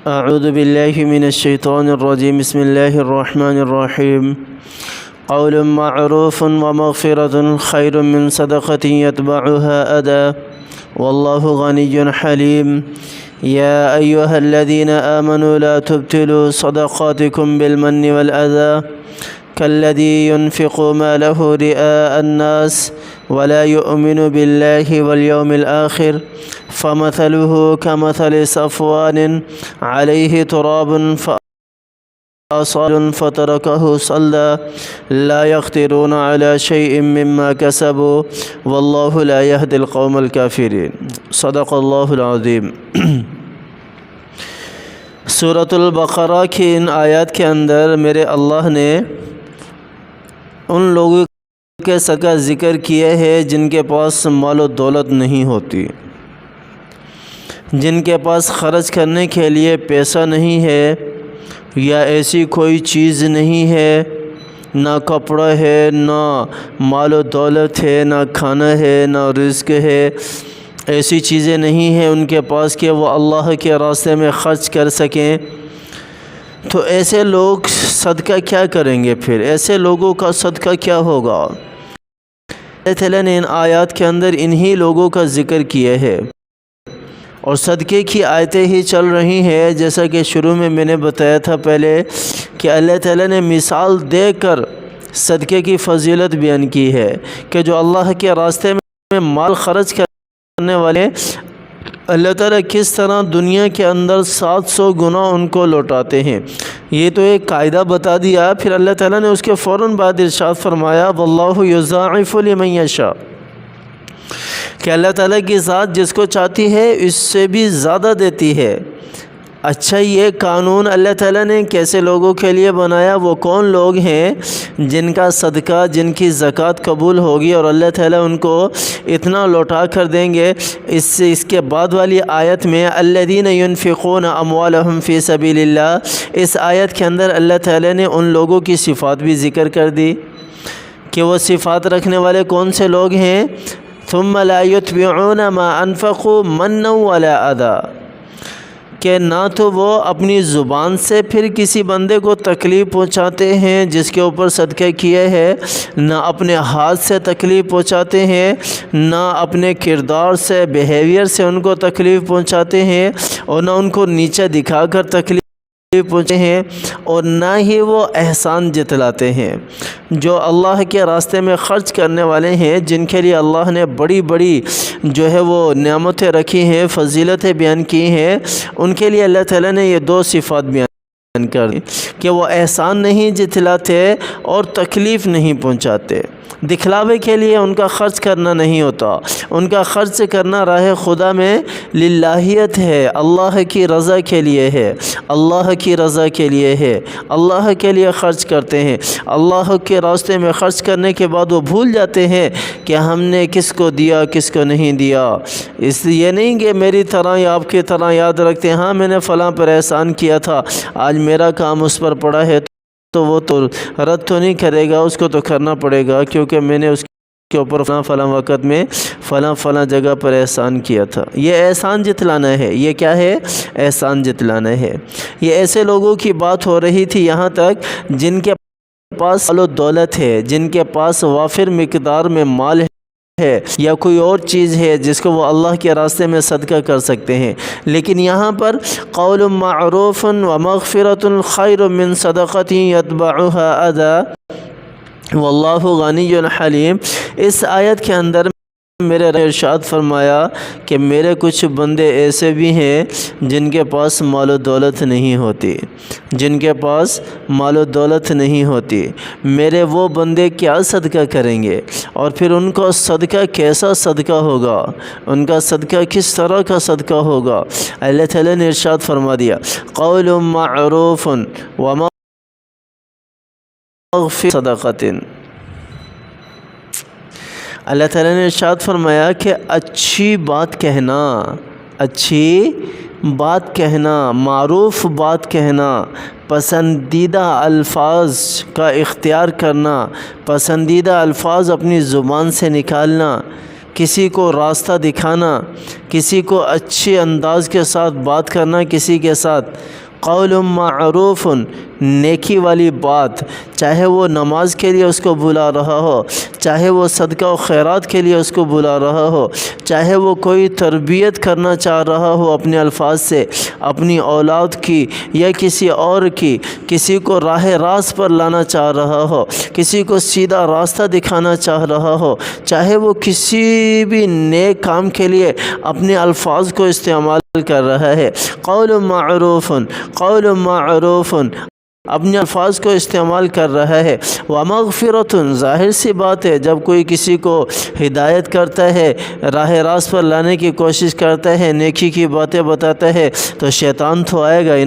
اعوذ باللہ من الشیطان الرجیم بسم اللہ الرحمن الرحیم قول معروف ومغفرۃ خیر من صدقۃ یتبعها اذى واللہ غنی حلیم یا ایہا الذین آمنوا لا تبطلوا صدقاتکم بالمن والأذى كالذي ينفق ماله رئاء الناس ولا يؤمن بالله واليوم الآخر فمثله كمثل صفوان عليه تراب فأصاب فتركه صلدا لا يقدرون على شيء مما كسبوا والله لا يهدي القوم الكافرين صدق الله العظيم۔ سورۃ البقرہ کی ان آیات کے اندر میرے اللہ نے ان لوگوں کے سب کا ذکر کیا ہے جن کے پاس مال و دولت نہیں ہوتی، جن کے پاس خرچ کرنے کے لیے پیسہ نہیں ہے یا ایسی کوئی چیز نہیں ہے، نہ کپڑا ہے، نہ مال و دولت ہے، نہ کھانا ہے، نہ رزق ہے، ایسی چیزیں نہیں ہیں ان کے پاس کہ وہ اللہ کے راستے میں خرچ کر سکیں۔ تو ایسے لوگ صدقہ کیا کریں گے؟ پھر ایسے لوگوں کا صدقہ کیا ہوگا؟ اللہ تعالیٰ نے ان آیات کے اندر انہی لوگوں کا ذکر کیا ہے، اور صدقے کی آیتیں ہی چل رہی ہیں۔ جیسا کہ شروع میں نے بتایا تھا پہلے کہ اللہ تعالیٰ نے مثال دے کر صدقے کی فضیلت بیان کی ہے کہ جو اللہ کے راستے میں مال خرچ کرنے والے، اللہ تعالیٰ کس طرح دنیا کے اندر 700 گنا ان کو لوٹاتے ہیں۔ یہ تو ایک قاعدہ بتا دیا، پھر اللہ تعالیٰ نے اس کے فوراً بعد ارشاد فرمایا واللہ یضاعف لمن یشاء، کہ اللہ تعالیٰ کی ذات جس کو چاہتی ہے اس سے بھی زیادہ دیتی ہے۔ اچھا، یہ قانون اللہ تعالیٰ نے کیسے لوگوں کے لیے بنایا؟ وہ کون لوگ ہیں جن کا صدقہ، جن کی زکوٰۃ قبول ہوگی اور اللہ تعالیٰ ان کو اتنا لوٹا کر دیں گے؟ اس کے بعد والی آیت میں الذین ينفقون اموالهم فی سبیل اللہ، اس آیت کے اندر اللہ تعالیٰ نے ان لوگوں کی صفات بھی ذکر کر دی کہ وہ صفات رکھنے والے کون سے لوگ ہیں۔ ثم لا يتبعون ما انفقوا منا ولا اذى، کہ نہ تو وہ اپنی زبان سے پھر کسی بندے کو تکلیف پہنچاتے ہیں جس کے اوپر صدقہ کیا ہے، نہ اپنے ہاتھ سے تکلیف پہنچاتے ہیں، نہ اپنے کردار سے، بیہیویئر سے ان کو تکلیف پہنچاتے ہیں، اور نہ ان کو نیچے دکھا کر تکلیف پہنچے ہیں، اور نہ ہی وہ احسان جتلاتے ہیں۔ جو اللہ کے راستے میں خرچ کرنے والے ہیں، جن کے لیے اللہ نے بڑی بڑی جو ہے وہ نعمتیں رکھی ہیں، فضیلتیں بیان کی ہیں، ان کے لیے اللہ تعالیٰ نے یہ دو صفات بیان کر دی کہ وہ احسان نہیں جتلاتے اور تکلیف نہیں پہنچاتے۔ دکھلاوے کے لیے ان کا خرچ کرنا نہیں ہوتا، ان کا خرچ کرنا راہ خدا میں للہیت ہے، اللہ کی رضا کے لیے ہے، اللہ کی رضا کے لیے ہے، اللہ کے لیے خرچ کرتے ہیں۔ اللہ کے راستے میں خرچ کرنے کے بعد وہ بھول جاتے ہیں کہ ہم نے کس کو دیا، کس کو نہیں دیا۔ اس لیے نہیں کہ میری طرح یا آپ کی طرح یاد رکھتے ہیں ہاں میں نے فلاں پر احسان کیا تھا، آج میرا کام اس پر پڑا ہے تو وہ تو رد تو نہیں کرے گا، اس کو تو کرنا پڑے گا کیونکہ میں نے اس کے اوپر فلاں وقت میں فلاں جگہ پر احسان کیا تھا۔ یہ احسان جتلانا ہے۔ یہ کیا ہے؟ احسان جتلانا ہے۔ یہ ایسے لوگوں کی بات ہو رہی تھی یہاں تک جن کے پاس مال و دولت ہے، جن کے پاس وافر مقدار میں مال ہے یا کوئی اور چیز ہے جس کو وہ اللہ کے راستے میں صدقہ کر سکتے ہیں، لیکن یہاں پر قول معروف ومغفرۃ خیر من صدقۃ یتبعها اذى واللہ غنی حلیم، اس آیت کے اندر میرے ارشاد فرمایا کہ میرے کچھ بندے ایسے بھی ہیں جن کے پاس مال و دولت نہیں ہوتی، جن کے پاس مال و دولت نہیں ہوتی، میرے وہ بندے کیا صدقہ کریں گے؟ اور پھر ان کا صدقہ کیسا صدقہ ہوگا؟ ان کا صدقہ کس طرح کا صدقہ ہوگا؟ اللہ تعالیٰ نے ارشاد فرما دیا قول معروف ومغفرۃ صدقۃ، اللہ تعالیٰ نے ارشاد فرمایا کہ اچھی بات کہنا، اچھی بات کہنا، معروف بات کہنا، پسندیدہ الفاظ کا اختیار کرنا، پسندیدہ الفاظ اپنی زبان سے نکالنا، کسی کو راستہ دکھانا، کسی کو اچھے انداز کے ساتھ بات کرنا کسی کے ساتھ، قول معروف، نیکی والی بات، چاہے وہ نماز کے لیے اس کو بلا رہا ہو، چاہے وہ صدقہ و خیرات کے لیے اس کو بلا رہا ہو، چاہے وہ کوئی تربیت کرنا چاہ رہا ہو اپنے الفاظ سے اپنی اولاد کی یا کسی اور کی، کسی کو راہ راست پر لانا چاہ رہا ہو، کسی کو سیدھا راستہ دکھانا چاہ رہا ہو، چاہے وہ کسی بھی نیک کام کے لیے اپنے الفاظ کو استعمال کر رہا ہے، قول معروف اپنے الفاظ کو استعمال کر رہا ہے، ومغفرۃ ظاہر سی بات ہے جب کوئی کسی کو ہدایت کرتا ہے، راہ راست پر لانے کی کوشش کرتا ہے، نیکی کی باتیں بتاتا ہے تو شیطان تو آئے گا ہی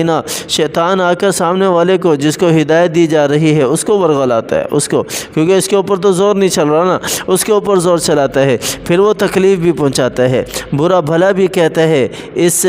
نا، شیطان آ کر سامنے والے کو جس کو ہدایت دی جا رہی ہے اس کو ورغلاتا ہے، اس کو، کیونکہ اس کے اوپر تو زور نہیں چل رہا نا، اس کے اوپر زور چلاتا ہے، پھر وہ تکلیف بھی پہنچاتا ہے، برا بھلا بھی کہتا ہے۔ اس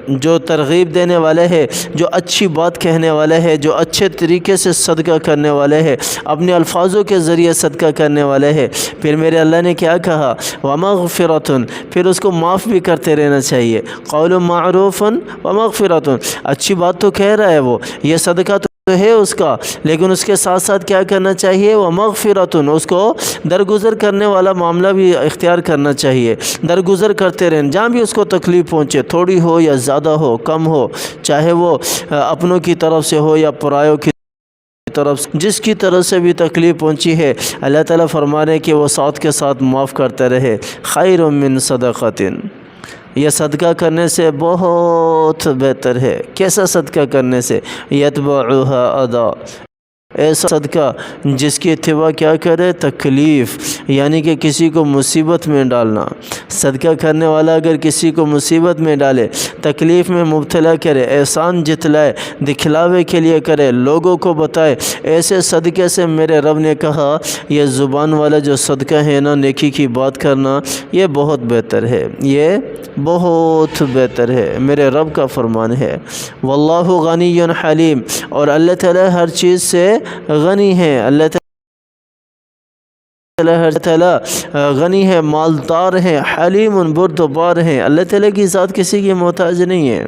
جو ترغیب دینے والے ہے، جو اچھی بات کہنے والے ہے، جو اچھے طریقے سے صدقہ کرنے والے ہے، اپنے الفاظوں کے ذریعے صدقہ کرنے والے ہے، پھر میرے اللہ نے کیا کہا، ومغفرۃ، پھر اس کو معاف بھی کرتے رہنا چاہیے، قول معروف ومغفرۃ، اچھی بات تو کہہ رہا ہے وہ، یہ صدقہ تو ہے اس کا، لیکن اس کے ساتھ ساتھ کیا کرنا چاہیے، ومغفرۃ، اس کو درگزر کرنے والا معاملہ بھی اختیار کرنا چاہیے، درگزر کرتے رہیں، جہاں بھی اس کو تکلیف پہنچے، تھوڑی ہو یا زیادہ ہو، کم ہو، چاہے وہ اپنوں کی طرف سے ہو یا پرایوں کی طرف، جس کی طرف سے بھی تکلیف پہنچی ہے، اللہ تعالیٰ فرما رہے کہ وہ ساتھ کے ساتھ معاف کرتا رہے، خیر من صدقۃ، یہ صدقہ کرنے سے بہت بہتر ہے۔ کیسا صدقہ کرنے سے، یتبعھا اذی، ایسا صدقہ جس کی اتباع کیا کرے، تکلیف، یعنی کہ کسی کو مصیبت میں ڈالنا۔ صدقہ کرنے والا اگر کسی کو مصیبت میں ڈالے، تکلیف میں مبتلا کرے، احسان جتلائے، دکھلاوے کے لیے کرے، لوگوں کو بتائے، ایسے صدقے سے میرے رب نے کہا یہ زبان والا جو صدقہ ہے نا، نیکی کی بات کرنا، یہ بہت بہتر ہے، یہ بہت بہتر ہے، میرے رب کا فرمان ہے۔ واللہ غنی حلیم، اور اللہ تعالیٰ ہر چیز سے غنی ہے، اللہ تعالیٰ غنی ہے، مالدار ہے، حلیم بردبار ہے، اللہ تعالیٰ کی ذات کسی کی محتاج نہیں ہے،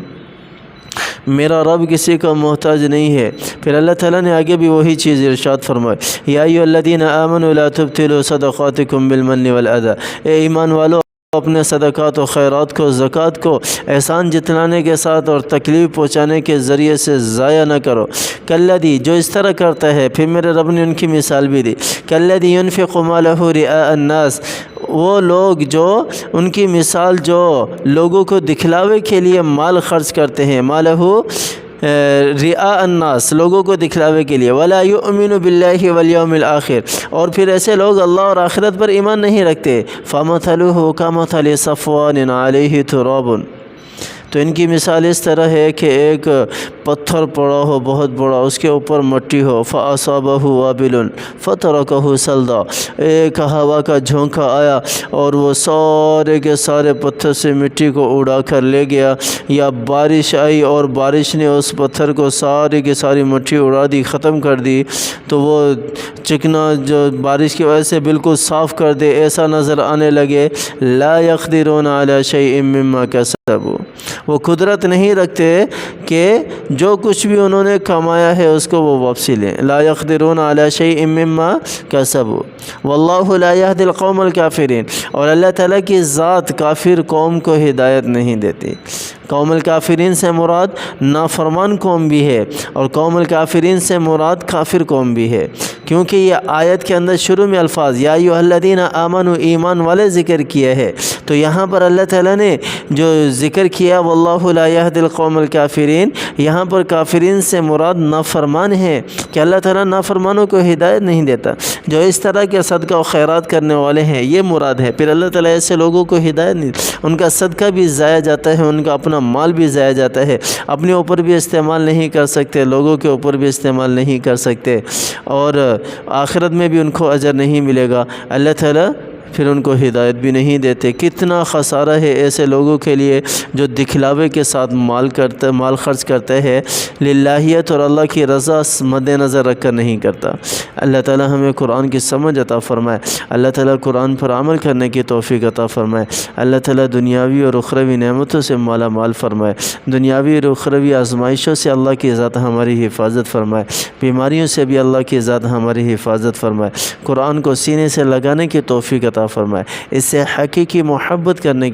میرا رب کسی کا محتاج نہیں ہے۔ پھر اللہ تعالیٰ نے آگے بھی وہی چیز ارشاد فرمائی، یا ایھا الذین آمنوا لا تبطلوا صدقاتکم بالمن والاذی، اے ایمان والو اپنے صدقات و خیرات کو، زکوٰۃ کو احسان جتلانے کے ساتھ اور تکلیف پہنچانے کے ذریعے سے ضائع نہ کرو۔ کالذی، جو اس طرح کرتا ہے، پھر میرے رب نے ان کی مثال بھی دی، کالذی ينفق مالہ رئاء الناس، وہ لوگ جو، ان کی مثال جو لوگوں کو دکھلاوے کے لیے مال خرچ کرتے ہیں، مالہ رئاء الناس، لوگوں کو دکھلاوے کے لیے، ولا یؤمن باللہ والیوم الآخر، اور پھر ایسے لوگ اللہ اور آخرت پر ایمان نہیں رکھتے، فمثلہ کمثل صفوان علیہ تراب، تو ان کی مثال اس طرح ہے کہ ایک پتھر پڑا ہو بہت بڑا، اس کے اوپر مٹی ہو، فأصابہ وابل فترکہ صلدا، ایک ہوا کا جھونکا آیا اور وہ سارے کے سارے پتھر سے مٹی کو اڑا کر لے گیا، یا بارش آئی اور بارش نے اس پتھر کو ساری کی ساری مٹی اڑا دی، ختم کر دی، تو وہ چکنا جو بارش کی وجہ سے بالکل صاف کر دے ایسا نظر آنے لگے، لا یقدرون علی شیء مما کسبوا، وہ قدرت نہیں رکھتے کہ جو کچھ بھی انہوں نے کمایا ہے اس کو وہ واپسی لیں، لا یقدرون علی شیء مما کسبوا واللہ لا یہدی القوم الکافرین، اور اللہ تعالیٰ کی ذات کافر قوم کو ہدایت نہیں دیتی۔ قوم الکافرین سے مراد نافرمان قوم بھی ہے، اور قوم الکافرین سے مراد کافر قوم بھی ہے، کیونکہ یہ آیت کے اندر شروع میں الفاظ یا ایھا الذین آمنوا، ایمان والے ذکر کیا ہے، تو یہاں پر اللہ تعالیٰ نے جو ذکر کیا واللہ لا یہدی القوم الکافرین، یہاں پر کافرین سے مراد نافرمان ہے، کہ اللہ تعالیٰ نافرمانوں کو ہدایت نہیں دیتا، جو اس طرح کے صدقہ و خیرات کرنے والے ہیں یہ مراد ہے۔ پھر اللہ تعالیٰ ایسے لوگوں کو ہدایت نہیں، ان کا صدقہ بھی ضائع جاتا ہے، ان کا اپنا مال بھی ضائع جاتا ہے، اپنے اوپر بھی استعمال نہیں کر سکتے، لوگوں کے اوپر بھی استعمال نہیں کر سکتے، اور آخرت میں بھی ان کو اجر نہیں ملے گا۔ اللہ تعالیٰ پھر ان کو ہدایت بھی نہیں دیتے۔ کتنا خسارہ ہے ایسے لوگوں کے لیے جو دکھلاوے کے ساتھ مال خرچ کرتے ہیں، للہیت اور اللہ کی رضا مد نظر رکھ کر نہیں کرتا۔ اللہ تعالی ہمیں قرآن کی سمجھ عطا فرمائے، اللہ تعالی قرآن پر عمل کرنے کی توفیق عطا فرمائے، اللہ تعالی دنیاوی اور اخروی نعمتوں سے مالا مال فرمائے، دنیاوی اور اخروی آزمائشوں سے اللہ کی ذات ہماری حفاظت فرمائے، بیماریوں سے بھی اللہ کی ذات ہماری حفاظت فرمائے، قرآن کو سینے سے لگانے کی توفیق عطا فرمائے، اس سے حقیقی محبت کرنے کی